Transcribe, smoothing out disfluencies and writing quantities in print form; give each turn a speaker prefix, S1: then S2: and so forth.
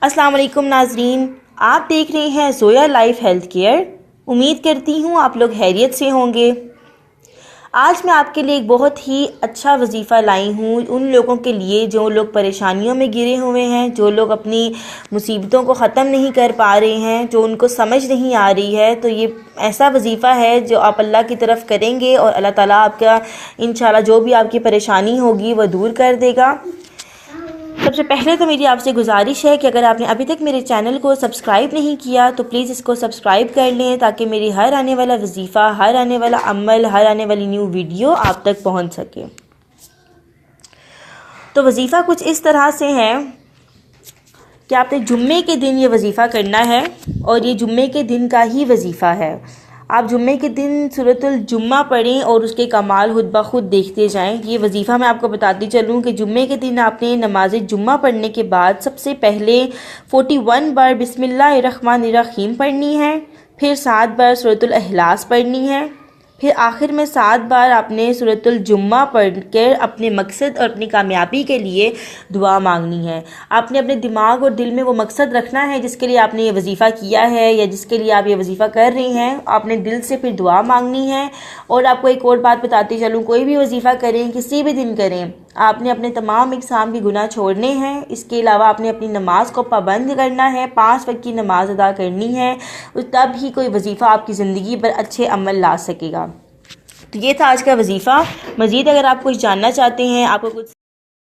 S1: अस्सलाम वालेकुम नाजरीन, आप देख रहे हैं ज़ोया लाइफ हेल्थ केयर। उम्मीद करती हूँ आप लोग खैरियत से होंगे। आज मैं आपके लिए एक बहुत ही अच्छा वजीफ़ा लाई हूँ उन लोगों के लिए जो लोग परेशानियों में घिरे हुए हैं, जो लोग अपनी मुसीबतों को ख़त्म नहीं कर पा रहे हैं, जो उनको समझ नहीं आ रही है। तो ये ऐसा वजीफ़ा है जो आप अल्लाह की तरफ करेंगे और अल्लाह ताला आपका इंशाल्लाह जो भी आपकी परेशानी होगी वो दूर कर देगा। सबसे पहले तो मेरी आपसे गुजारिश है कि अगर आपने अभी तक मेरे चैनल को सब्सक्राइब नहीं किया तो प्लीज़ इसको सब्सक्राइब कर लें, ताकि मेरी हर आने वाला वजीफ़ा, हर आने वाला अमल, हर आने वाली न्यू वीडियो आप तक पहुंच सके। तो वजीफ़ा कुछ इस तरह से है कि आपने जुम्मे के दिन ये वजीफ़ा करना है और ये जुम्मे के दिन का ही वजीफ़ा है। आप जुम्मे के दिन सूरतुल जुम्मा पढ़ें और उसके कमाल खुद ब खुद देखते जाएं। ये वजीफ़ा मैं आपको बताती चलूँ कि जुम्मे के दिन आपने नमाज जुम्मा पढ़ने के बाद सबसे पहले 41 बार बिस्मिल्लाहिर्रहमानिर्रहीम पढ़नी है, फिर 7 बार सूरतुल इखलास पढ़नी है, फिर आखिर में 7 बार आपने सूरतुल जुम्मा पढ़ कर अपने मकसद और अपनी कामयाबी के लिए दुआ मांगनी है। आपने अपने दिमाग और दिल में वो मकसद रखना है जिसके लिए आपने ये वजीफ़ा किया है या जिसके लिए आप ये वजीफ़ा कर रही हैं। आपने दिल से फिर दुआ मांगनी है। और आपको एक और बात बताती चलूँ, कोई भी वजीफ़ा करें, किसी भी दिन करें, आपने अपने तमाम इक़साम के गुनाह छोड़ने हैं। इसके अलावा आपने अपनी नमाज को पाबंद करना है, 5 वक्त की नमाज अदा करनी है, तब ही कोई वजीफ़ा आपकी ज़िंदगी पर अच्छे अमल ला सकेगा। तो ये था आज का वजीफ़ा। मज़ीद अगर आप कुछ जानना चाहते हैं, आपको कुछ